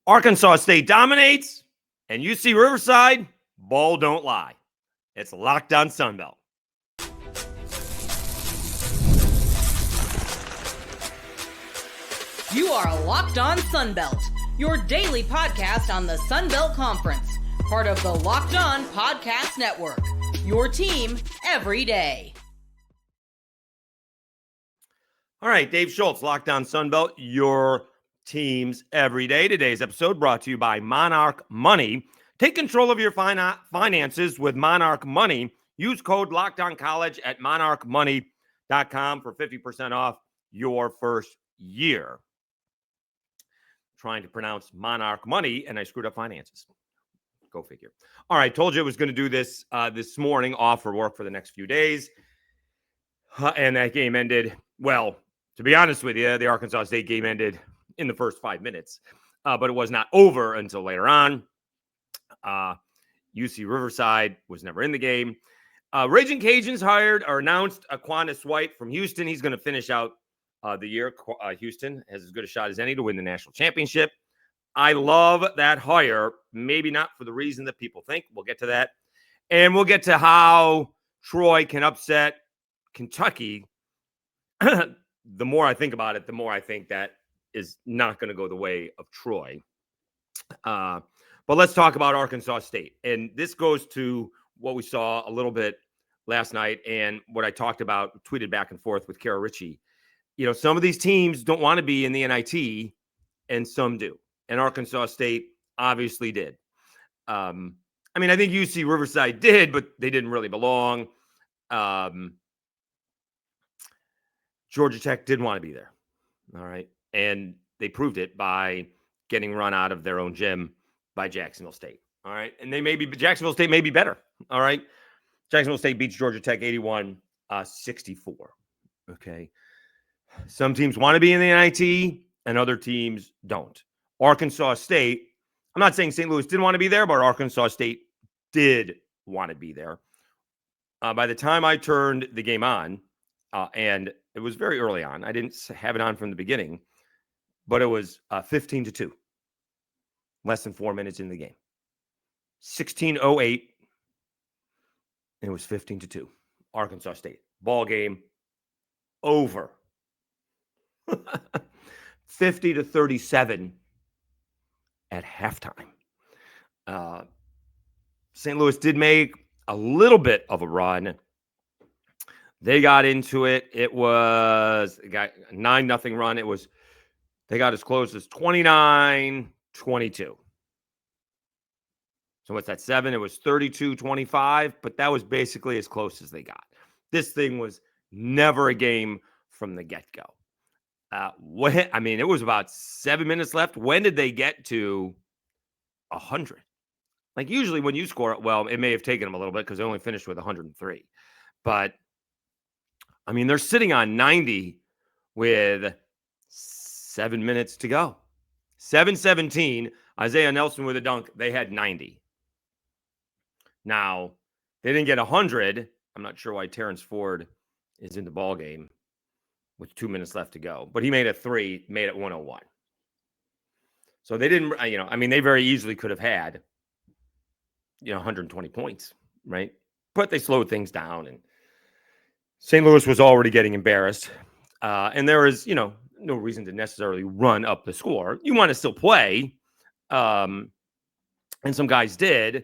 Arkansas State dominates, and UC Riverside, ball don't lie. It's Locked On Sunbelt. You are Locked On Sunbelt, your daily podcast on the Sunbelt Conference, part of the Locked On Podcast Network, your team every day. All right, Dave Schultz, Locked On Sunbelt, your teams every day. Today's episode brought to you by Monarch Money. Take control of your finances with Monarch Money. Use code LOCKEDONCollege at monarchmoney.com for 50% off your first year. Trying to pronounce Monarch Money, and I screwed up finances. Go figure. All right, told you I was going to do this this morning, off for work for the next few days. And that game ended, well, to be honest with you, the Arkansas State game ended in the first 5 minutes, but it was not over until later on. UC Riverside was never in the game. Ragin Cajuns announced Quannus White from Houston. He's going to finish out the year. Houston has as good a shot as any to win the national championship. I love that hire, maybe not for the reason that people think. We'll get to that. And we'll get to how Troy can upset Kentucky. The more I think about it, the more I think that is not going to go the way of Troy. But let's talk about Arkansas State. And this goes to what we saw a little bit last night and what I talked about, tweeted back and forth with Kara Ritchie. You know, some of these teams don't want to be in the NIT, and some do. And Arkansas State obviously did. I mean, I think UC Riverside did, but they didn't really belong. Georgia Tech didn't want to be there. All right. And they proved it by getting run out of their own gym by Jacksonville State. All right. And Jacksonville State may be better. All right. Jacksonville State beats Georgia Tech 81-64. Okay. Some teams want to be in the NIT and other teams don't. Arkansas State, I'm not saying St. Louis didn't want to be there, but Arkansas State did want to be there. By the time I turned the game on, and it was very early on, I didn't have it on from the beginning, but it was 15-2. Less than 4 minutes in the game. 16:08. And it was 15-2. Arkansas State. Ball game over. 50-37 at halftime. St. Louis did make a little bit of a run. They got into it. It got a 9-0 run. They got as close as 29-22. So what's that, 7? It was 32-25, but that was basically as close as they got. This thing was never a game from the get-go. It was about 7 minutes left. When did they get to 100? Like usually when you score, well, it may have taken them a little bit because they only finished with 103. But, I mean, they're sitting on 90 with 7 minutes to go. 7:17, Izaiyah Nelson with a dunk. They had 90. Now, they didn't get 100. I'm not sure why Terrence Ford is in the ball game with 2 minutes left to go. But he made a 3, made it 101. So they didn't, they very easily could have had, 120 points, right? But they slowed things down, and St. Louis was already getting embarrassed. And there is, no reason to necessarily run up the score. You want to still play. And some guys did.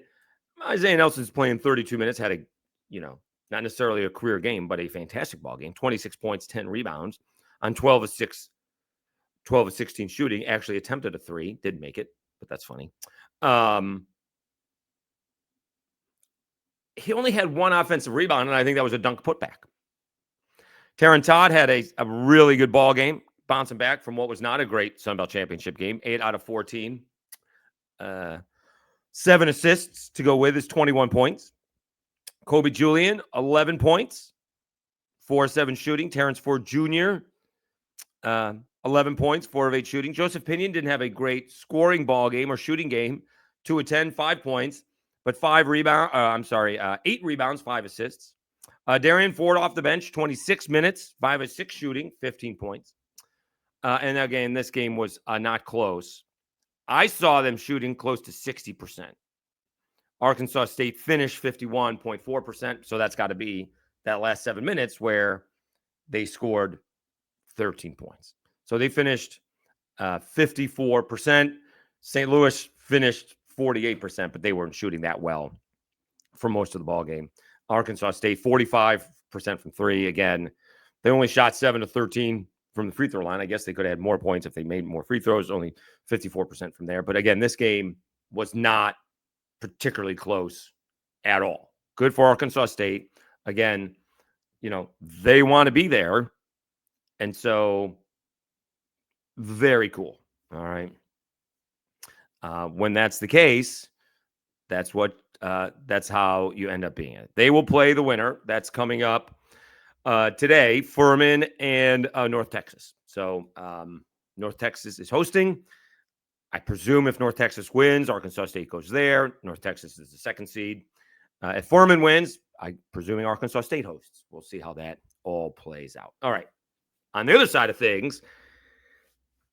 Izaiyah Nelson's playing 32 minutes, had not necessarily a career game, but a fantastic ball game. 26 points, 10 rebounds on 12 of 16 shooting. Actually attempted a 3, didn't make it, but that's funny. He only had 1 offensive rebound, and I think that was a dunk putback. Terran Todd had a really good ball game, bouncing back from what was not a great Sun Belt Championship game. 8 out of 14. 7 assists to go with his 21 points. Kobe Julian, 11 points. 4-7 shooting. Terrence Ford Jr., 11 points, 4 of 8 shooting. Joseph Pinion didn't have a great scoring ball game or shooting game. 2 of 10, 5 points, but 8 rebounds, 5 assists. Darian Ford off the bench, 26 minutes, 5 of 6 shooting, 15 points. And again, this game was not close. I saw them shooting close to 60%. Arkansas State finished 51.4%. So that's got to be that last 7 minutes where they scored 13 points. So they finished 54%. St. Louis finished 48%, but they weren't shooting that well for most of the ball game. Arkansas State 45% from three. Again, they only shot 7 of 13 from the free throw line. I guess they could have had more points if they made more free throws, only 54% from there. But again, this game was not particularly close at all. Good for Arkansas State. Again, they want to be there. And so very cool. All right. When that's the case, that's how you end up being it. They will play the winner. That's coming up today, Furman and North Texas. So North Texas is hosting. I presume if North Texas wins, Arkansas State goes there. North Texas is the second seed. If Furman wins, I'm presuming Arkansas State hosts. We'll see how that all plays out. All right. On the other side of things,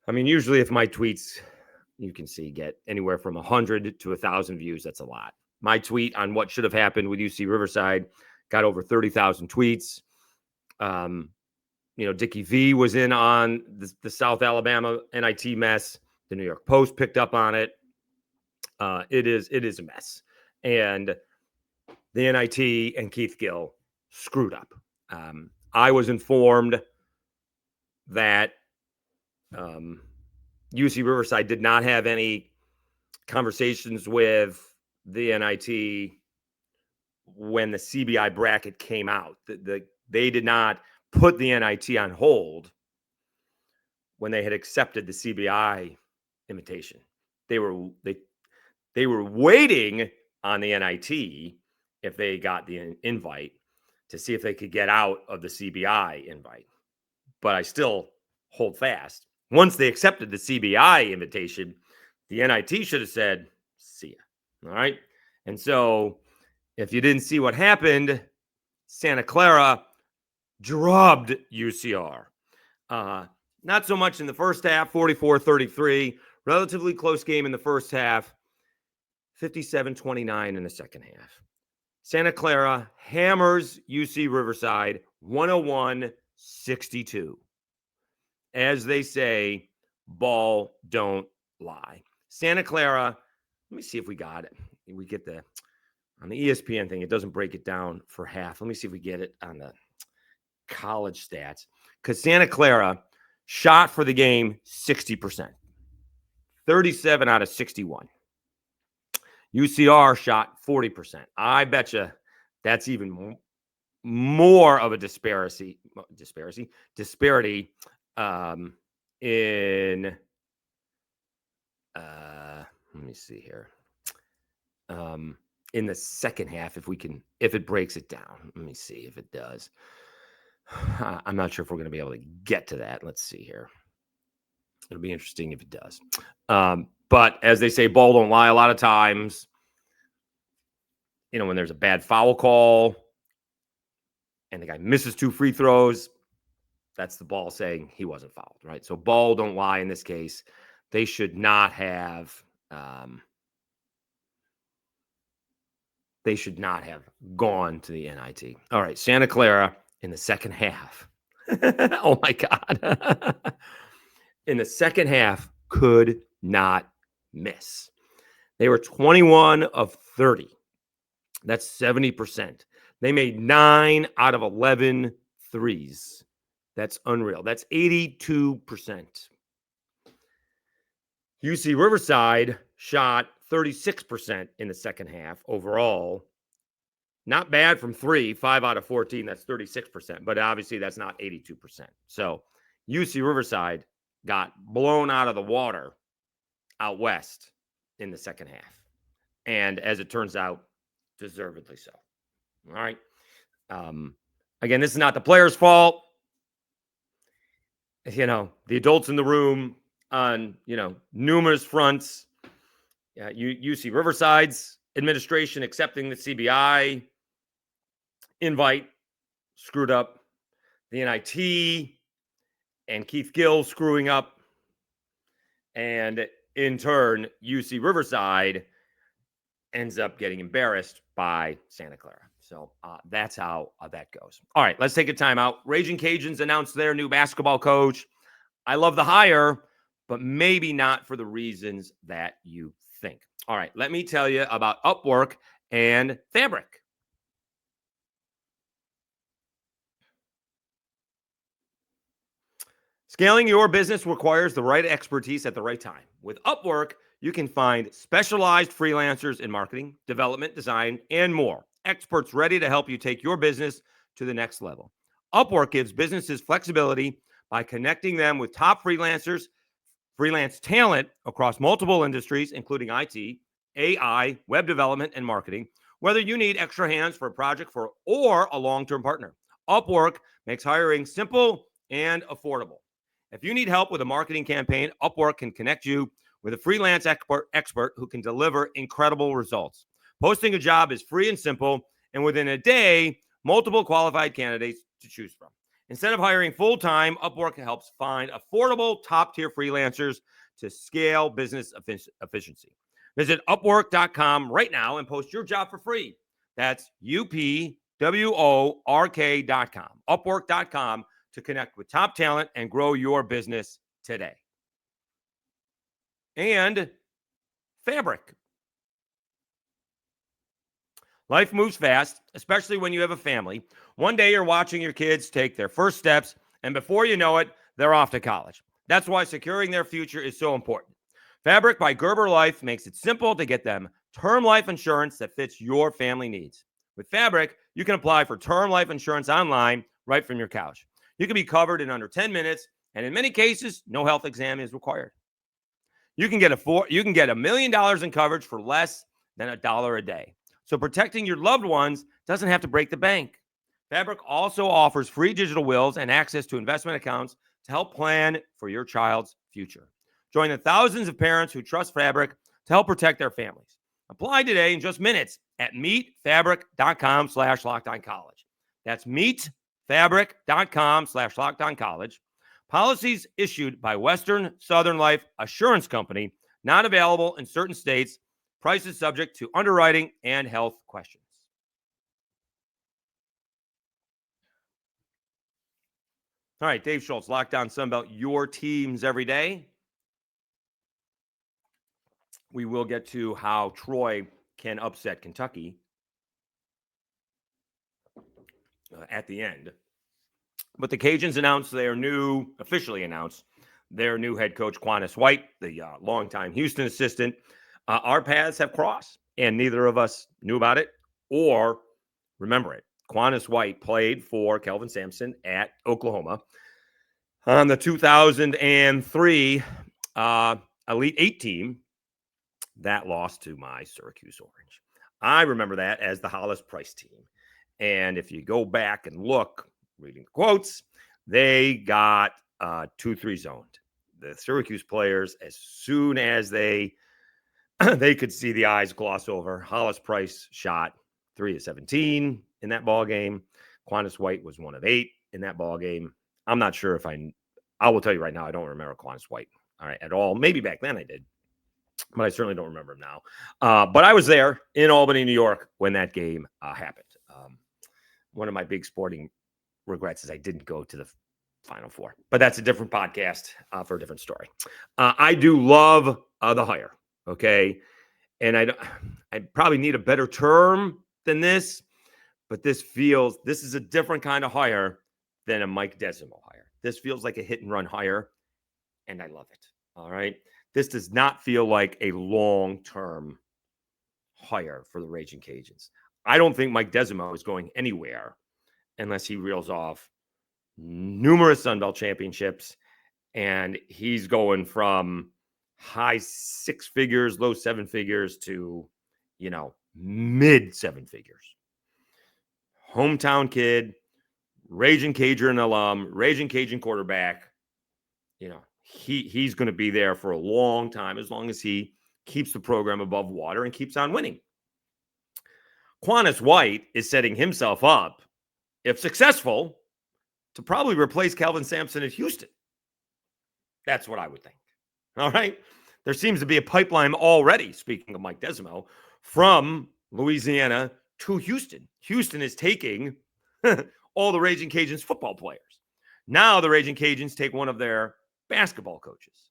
I mean, usually if my tweets, you can see, get anywhere from 100 to 1,000 views, that's a lot. My tweet on what should have happened with UC Riverside got over 30,000 tweets. Dickie V was in on the South Alabama NIT mess. The New York Post picked up on it. It is a mess. And the NIT and Keith Gill screwed up. I was informed that UC Riverside did not have any conversations with the NIT when the CBI bracket came out. They did not put the NIT on hold when they had accepted the CBI invitation. They were waiting on the NIT if they got the invite to see if they could get out of the CBI invite. But I still hold fast. Once they accepted the CBI invitation, the NIT should have said, see ya. All right. And so if you didn't see what happened, Santa Clara drubbed UCR. Not so much in the first half, 44-33. Relatively close game in the first half, 57-29 in the second half. Santa Clara hammers UC Riverside 101-62. As they say, ball don't lie. Santa Clara, let me see if we got it. We get on the ESPN thing, it doesn't break it down for half. Let me see if we get it on the college stats. Because Santa Clara shot for the game 60%. 37 out of 61. UCR shot 40%. I bet you that's even more of a disparity in let me see here. In the second half, if it breaks it down. Let me see if it does. I'm not sure if we're going to be able to get to that. Let's see here. It'll be interesting if it does. But as they say, ball don't lie. A lot of times, when there's a bad foul call and the guy misses 2 free throws, that's the ball saying he wasn't fouled, right? So ball don't lie in this case. They should not have gone to the NIT. All right, Santa Clara in the second half. Oh my God. In the second half, could not miss. They were 21 of 30. That's 70%. They made 9 out of 11 threes. That's unreal. That's 82%. UC Riverside shot 36% in the second half overall. Not bad from 3, 5 out of 14. That's 36%. But obviously, that's not 82%. So UC Riverside got blown out of the water out west in the second half. And as it turns out, deservedly so. All right. Again, this is not the players' fault. The adults in the room on, numerous fronts. UC Riverside's administration accepting the CBI invite screwed up. The NIT and Keith Gill screwing up. And in turn, UC Riverside ends up getting embarrassed by Santa Clara. So that's how that goes. All right, let's take a timeout. Ragin Cajuns announced their new basketball coach. I love the hire, but maybe not for the reasons that you think. All right, let me tell you about Upwork and Fabric. Scaling your business requires the right expertise at the right time. With Upwork, you can find specialized freelancers in marketing, development, design, and more. Experts ready to help you take your business to the next level. Upwork gives businesses flexibility by connecting them with top freelancers, freelance talent across multiple industries, including IT, AI, web development, and marketing. Whether you need extra hands for a project or a long-term partner, Upwork makes hiring simple and affordable. If you need help with a marketing campaign, Upwork can connect you with a freelance expert who can deliver incredible results. Posting a job is free and simple, and within a day, multiple qualified candidates to choose from. Instead of hiring full-time, Upwork helps find affordable, top-tier freelancers to scale business efficiency. Visit Upwork.com right now and post your job for free. That's UPWORK.com. Upwork.com to connect with top talent and grow your business today. And Fabric. Life moves fast, especially when you have a family. One day you're watching your kids take their first steps, and before you know it, they're off to college. That's why securing their future is so important. Fabric by Gerber Life makes it simple to get them term life insurance that fits your family needs. With Fabric, you can apply for term life insurance online right from your couch. You can be covered in under 10 minutes, and in many cases, no health exam is required. You can get $1 million in coverage for less than $1 a day. So protecting your loved ones doesn't have to break the bank. Fabric also offers free digital wills and access to investment accounts to help plan for your child's future. Join the thousands of parents who trust Fabric to help protect their families. Apply today in just minutes at meetfabric.com/lockedoncollege. That's meetfabric.com/lockedoncollege. Policies issued by Western Southern Life Assurance Company, not available in certain states. Prices subject to underwriting and health questions. All right, Dave Schultz, Lockdown Sunbelt, your teams every day. We will get to how Troy can upset Kentucky at the end. But the Cajuns officially announced their new head coach, Quannus White, the longtime Houston assistant. Our paths have crossed, and neither of us knew about it or remember it. Quannus White played for Kelvin Sampson at Oklahoma on the 2003 Elite Eight team that lost to my Syracuse Orange. I remember that as the Hollis Price team. And if you go back and look, reading the quotes, they got 2-3 zoned. The Syracuse players, as soon as they could see the eyes gloss over, Hollis Price shot 3 of 17 in that ball game. Quannus White was 1 of 8 in that ball game. I'm not sure if I will tell you right now, I don't remember Quannus White at all. Maybe back then I did, but I certainly don't remember him now. But I was there in Albany, New York when that game happened. One of my big sporting regrets is I didn't go to the Final Four, but that's a different podcast for a different story. I do love the hire. Okay. And I probably need a better term than this, but this is a different kind of hire than a Mike Desimo hire. This feels like a hit and run hire, and I love it. All right. This does not feel like a long-term hire for the Ragin Cajuns. I don't think Mike Desimo is going anywhere unless he reels off numerous Sun Belt championships, and he's going from high 6 figures, low 7 figures to, mid 7 figures. Hometown kid, Ragin Cajun alum, Ragin Cajun quarterback. He's going to be there for a long time, as long as he keeps the program above water and keeps on winning. Quannus White is setting himself up, if successful, to probably replace Kelvin Sampson at Houston. That's what I would think. All right. there seems to be a pipeline already, speaking of Mike Desimo, from Louisiana to Houston. Houston is taking all the Ragin' Cajuns football players. Now the Ragin' Cajuns take one of their basketball coaches.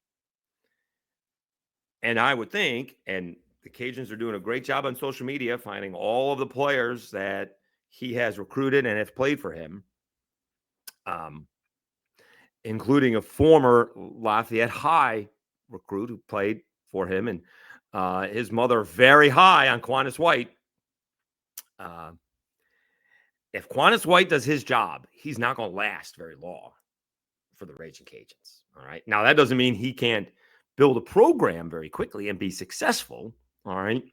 And I would think, and the Cajuns are doing a great job on social media, finding all of the players that he has recruited and have played for him, including a former Lafayette High recruit who played for him, and his mother very high on Quannus White. If Quannus White does his job, he's not going to last very long for the Ragin' Cajuns. All right. Now, that doesn't mean he can't build a program very quickly and be successful. All right.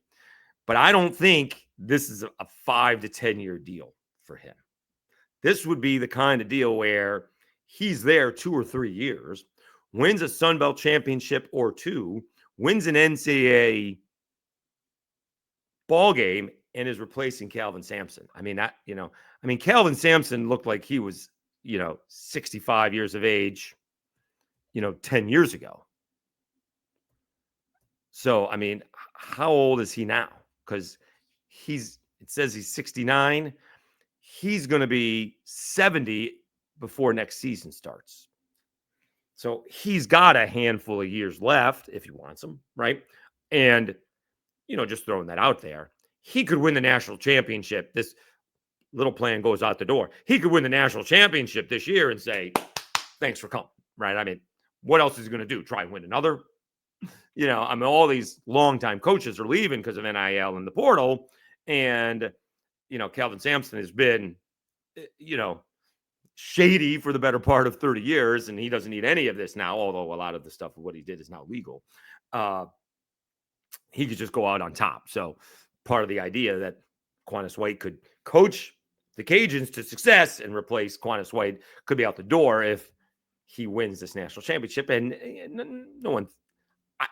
But I don't think this is a 5 to 10 year deal for him. This would be the kind of deal where he's there 2 or 3 years, wins a Sun Belt championship or 2, wins an NCAA ball game, and is replacing Calvin Sampson. I mean, Calvin Sampson looked like he was, 65 years of age, 10 years ago. So, I mean, how old is he now? Because it says he's 69. He's going to be 70 before next season starts. So he's got a handful of years left if he wants them, right? And, just throwing that out there, he could win the national championship. This little plan goes out the door. He could win the national championship this year and say, thanks for coming, right? I mean, what else is he going to do? Try and win another? All these longtime coaches are leaving because of NIL and the portal. And, Calvin Sampson has been, shady for the better part of 30 years. And he doesn't need any of this now, although a lot of the stuff of what he did is now legal. He could just go out on top. So part of the idea that Quannus White could coach the Cajuns to success and replace Quannus White could be out the door if he wins this national championship. And no one,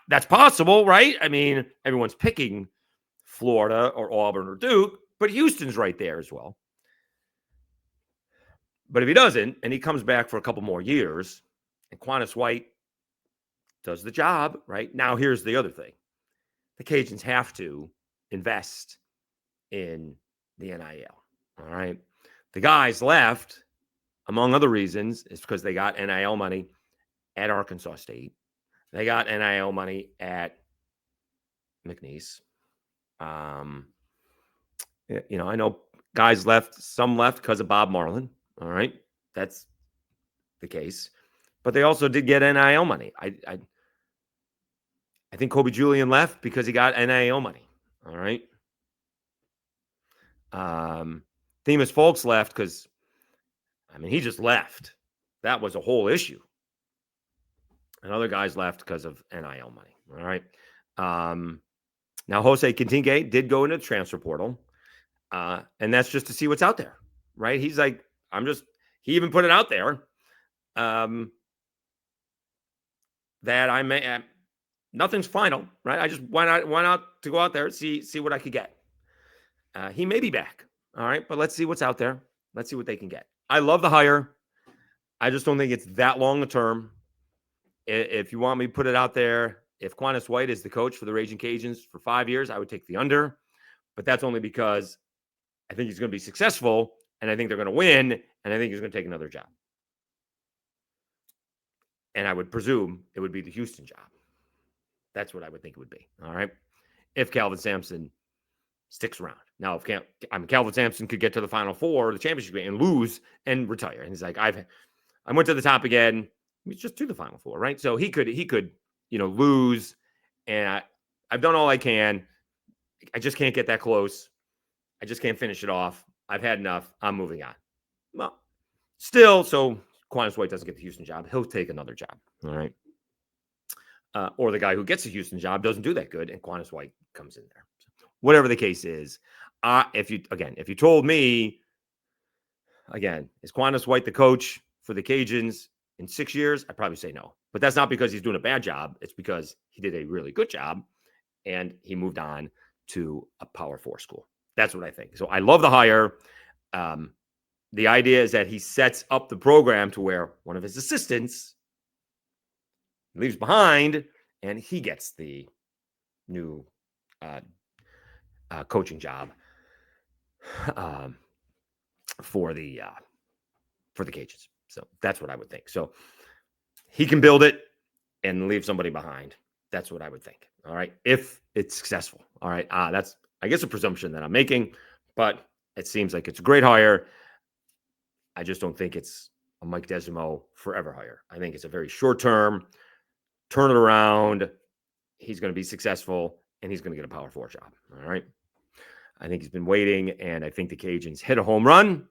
that's possible, right? I mean, everyone's picking Florida or Auburn or Duke, but Houston's right there as well. But if he doesn't, and he comes back for a couple more years, and Quannus White does the job, right? Now, here's the other thing. The Cajuns have to invest in the NIL, all right? The guys left, among other reasons, is because they got NIL money at Arkansas State. They got NIL money at McNeese. I know guys left, some left because of Bob Marlin. All right. That's the case. But they also did get NIL money. I think Kobe Julian left because he got NIL money. All right. Themis Folks left because, he just left. That was a whole issue. And other guys left because of NIL money. All right. Now, Jose Quintingue did go into the transfer portal. And that's just to see what's out there, right? He's like, he even put it out there that I may, nothing's final, right? I just went out to go out there, see what I could get. He may be back. All right. But let's see what's out there. Let's see what they can get. I love the hire. I just don't think it's that long a term. If you want me to put it out there, if Quannus White is the coach for the Ragin' Cajuns for 5 years, I would take the under. But that's only because I think he's going to be successful, and I think they're going to win, and I think he's going to take another job. And I would presume it would be the Houston job. That's what I would think it would be. All right. If Calvin Sampson sticks around. Now, if Calvin Sampson could get to the Final Four, the championship game, and lose and retire. And he's like, I went to the top again. He's just to the Final Four, right? So he could, lose. And I've done all I can. I just can't get that close. I just can't finish it off. I've had enough. I'm moving on. Well, still, so Quannus White doesn't get the Houston job. He'll take another job. All right. Or the guy who gets the Houston job doesn't do that good, and Quannus White comes in there. So whatever the case is, if you told me, again, is Quannus White the coach for the Cajuns in 6 years? I'd probably say no. But that's not because he's doing a bad job. It's because he did a really good job, and he moved on to a Power 4 school. That's what I think. So I love the hire. The idea is that he sets up the program to where one of his assistants leaves behind and he gets the new coaching job for the Cajuns. So that's what I would think. So he can build it and leave somebody behind. That's what I would think. All right. If it's successful. All right. That's, I guess, a presumption that I'm making, but it seems like it's a great hire. I just don't think it's a Mike Desimo forever hire. I think it's a very short term, turn it around. He's going to be successful and he's going to get a Power 4 job. All right. I think he's been waiting, and I think the Cajuns hit a home run,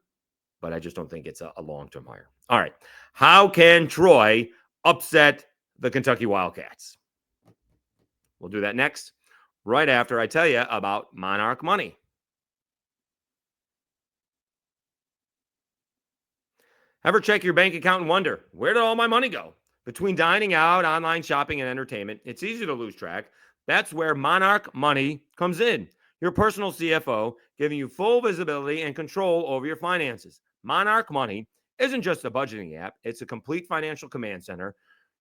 but I just don't think it's a long-term hire. All right. How can Troy upset the Kentucky Wildcats? We'll do that next, right after I tell you about Monarch Money. Ever check your bank account and wonder, where did all my money go? Between dining out, online shopping, and entertainment, it's easy to lose track. That's where Monarch Money comes in. Your personal CFO, giving you full visibility and control over your finances. Monarch Money isn't just a budgeting app. It's a complete financial command center.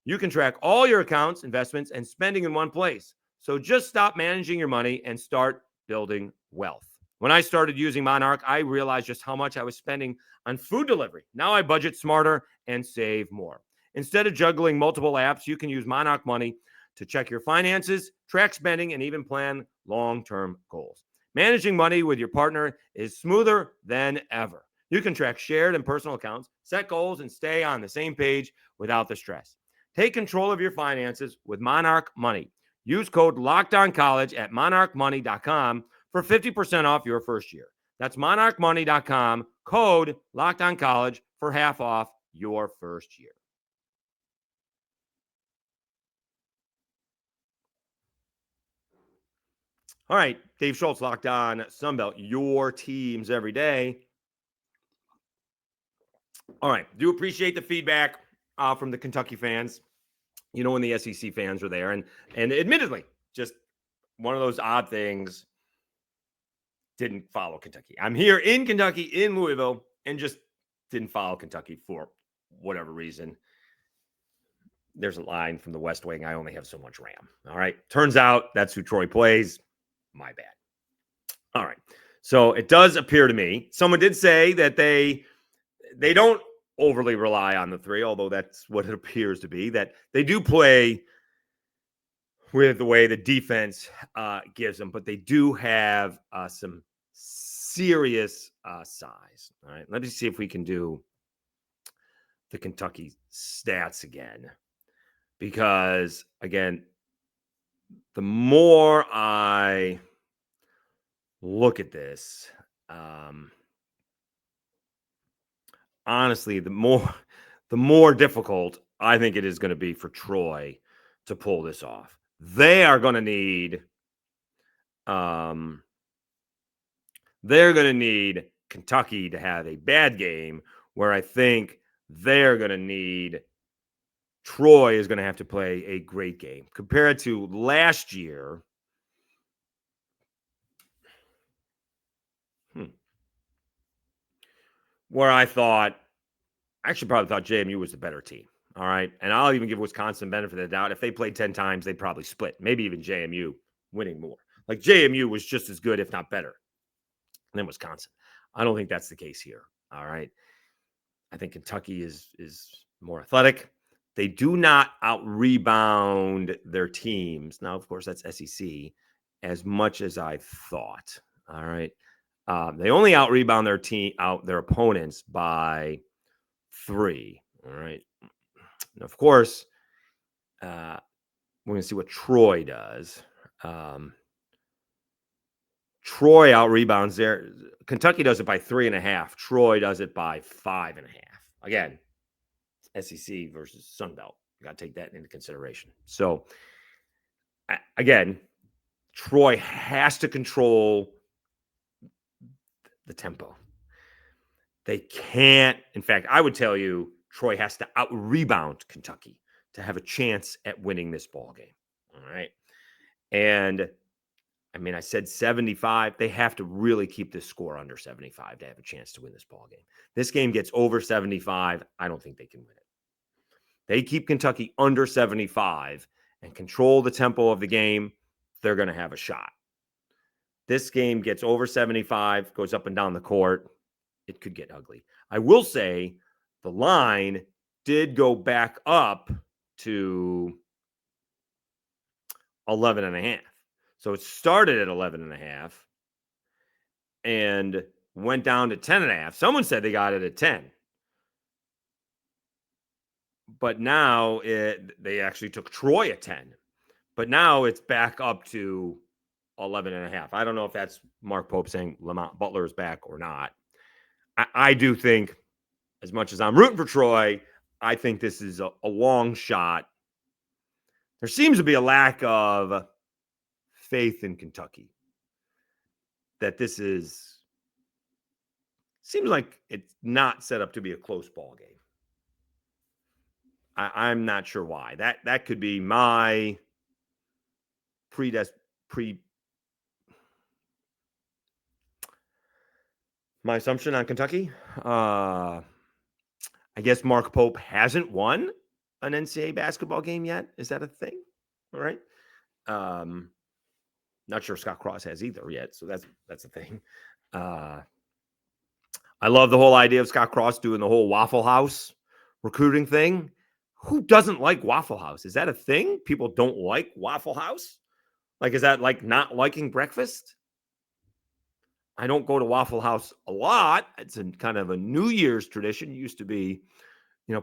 You can track all your accounts, investments, and spending in one place. So just stop managing your money and start building wealth. When I started using Monarch, I realized just how much I was spending on food delivery. Now I budget smarter and save more. Instead of juggling multiple apps, you can use Monarch Money to check your finances, track spending, and even plan long-term goals. Managing money with your partner is smoother than ever. You can track shared and personal accounts, set goals, and stay on the same page without the stress. Take control of your finances with Monarch Money. Use code LOCKEDONCollege at monarchmoney.com for 50% off your first year. That's monarchmoney.com, code LOCKEDONCollege for half off your first year. All right, Dave Schultz, Locked On Sunbelt, your teams every day. All right, do appreciate the feedback from the Kentucky fans. You know, when the SEC fans are there, and admittedly, just one of those odd things, didn't follow Kentucky. I'm here in Kentucky, in Louisville, and just didn't follow Kentucky for whatever reason. There's a line from the West Wing, I only have so much RAM. All right, turns out that's who Troy plays. My bad. All right. So it does appear to me, someone did say that they don't overly rely on the three, although that's what it appears to be, that they do play with the way the defense gives them, but they do have some serious size. All right. Let me see if we can do the Kentucky stats again, because again, the more I look at this, honestly, the more difficult I think it is going to be for Troy to pull this off. They are going to need, Kentucky to have a bad game, where I think they're going to need Troy is going to have to play a great game compared to last year. Where I actually probably thought JMU was the better team. All right. And I'll even give Wisconsin benefit of the doubt. If they played 10 times, they'd probably split. Maybe even JMU winning more. Like JMU was just as good, if not better, than Wisconsin. I don't think that's the case here. All right. I think Kentucky is more athletic. They do not out-rebound their teams. Now, of course, that's SEC, as much as I thought. All right. They only out-rebound their opponents by 3. All right. And of course, we're going to see what Troy does. Troy out-rebounds there. Kentucky does it by 3.5. Troy does it by 5.5. Again, SEC versus Sun Belt. You got to take that into consideration. So, again, Troy has to control the tempo. They can't. In fact, I would tell you, Troy has to out-rebound Kentucky to have a chance at winning this ball game. All right. And I mean, I said 75. They have to really keep this score under 75 to have a chance to win this ball game. This game gets over 75. I don't think they can win it. They keep Kentucky under 75, and control the tempo of the game, they're going to have a shot. This game gets over 75, goes up and down the court. It could get ugly. I will say the line did go back up to 11.5. So it started at 11.5 and went down to 10.5. Someone said they got it at 10. But now they actually took Troy at 10. But now it's back up to 11.5. I don't know if that's Mark Pope saying Lamont Butler is back or not. I do think, as much as I'm rooting for Troy, I think this is a long shot. There seems to be a lack of faith in Kentucky. That this seems like it's not set up to be a close ball game. I'm not sure why. That could be my my assumption on Kentucky. I guess Mark Pope hasn't won an NCAA basketball game yet. Is that a thing? All right. Not sure Scott Cross has either yet. So that's a thing. I love the whole idea of Scott Cross doing the whole Waffle House recruiting thing. Who doesn't like Waffle House? Is that a thing? People don't like Waffle House? Like, is that like not liking breakfast? I don't go to Waffle House a lot. It's a kind of a New Year's tradition. It used to be,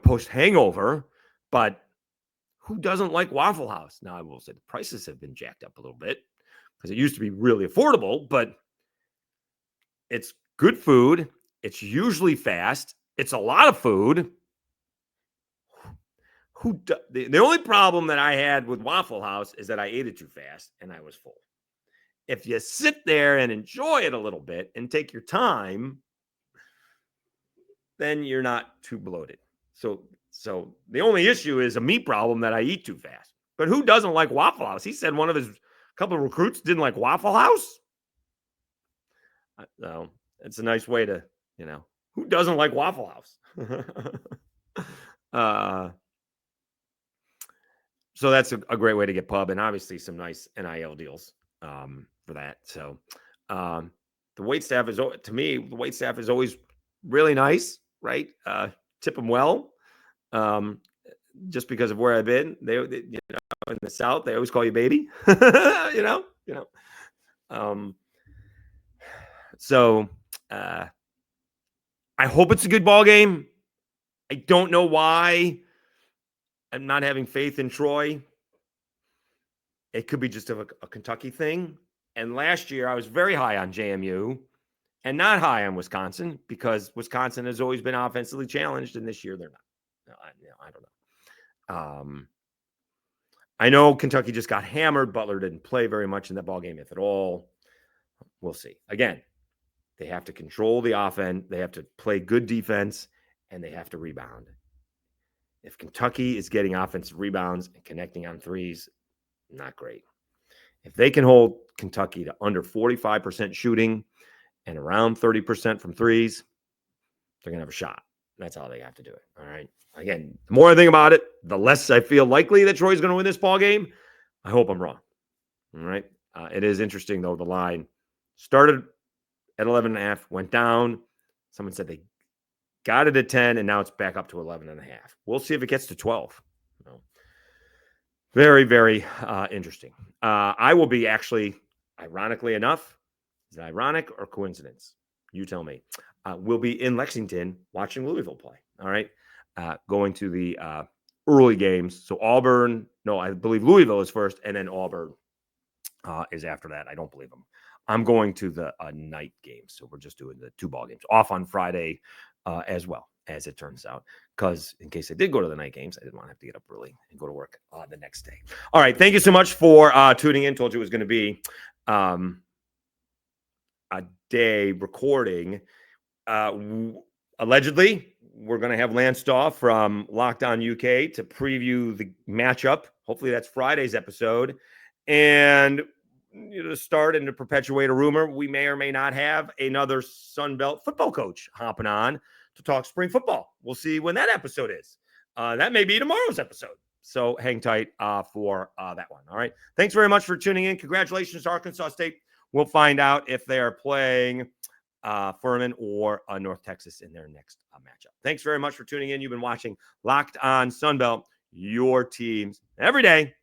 post hangover, but who doesn't like Waffle House? Now, I will say the prices have been jacked up a little bit because it used to be really affordable, but it's good food. It's usually fast. It's a lot of food. The only problem that I had with Waffle House is that I ate it too fast and I was full. If you sit there and enjoy it a little bit and take your time, then you're not too bloated. So the only issue is a meat problem that I eat too fast. But who doesn't like Waffle House? He said one of his couple of recruits didn't like Waffle House. No, it's a nice way to, who doesn't like Waffle House? So that's a great way to get pub, and obviously some nice NIL deals for that. So the wait staff is, to me, the wait staff is always really nice, right? Tip them well. Just because of where I've been, they in the South, they always call you baby, So I hope it's a good ball game. I don't know why I'm not having faith in Troy. It could be just a Kentucky thing. And last year I was very high on JMU and not high on Wisconsin because Wisconsin has always been offensively challenged, and this year they're not. I don't know. I know Kentucky just got hammered. Butler didn't play very much in that ball game, if at all. We'll see. Again, they have to control the offense. They have to play good defense, and they have to rebound. If Kentucky is getting offensive rebounds and connecting on threes, not great. If they can hold Kentucky to under 45% shooting and around 30% from threes, they're going to have a shot. That's how they have to do it. All right. Again, the more I think about it, the less I feel likely that Troy's going to win this ball game. I hope I'm wrong. All right. It is interesting, though. The line started at 11.5, went down. Someone said they got it at 10, and now it's back up to 11.5. We'll see if it gets to 12. Very, very interesting. I will be actually, ironically enough, is it ironic or coincidence? You tell me. We'll be in Lexington watching Louisville play. All right. Going to the early games. So I believe Louisville is first, and then Auburn is after that. I don't believe them. I'm going to the night games. So we're just doing the 2 ball games off on Friday as well, as it turns out, because in case I did go to the night games, I didn't want to have to get up early and go to work the next day. All right. Thank you so much for tuning in. Told you it was going to be a day recording. Allegedly, we're going to have Lance Daw from Locked On UK to preview the matchup. Hopefully that's Friday's episode. And to start and to perpetuate a rumor, we may or may not have another Sun Belt football coach hopping on to talk spring football. We'll see when that episode is. That may be tomorrow's episode. So hang tight for that one. All right. Thanks very much for tuning in. Congratulations to Arkansas State. We'll find out if they are playing Furman or North Texas in their next matchup. Thanks very much for tuning in. You've been watching Locked On Sunbelt, your teams every day.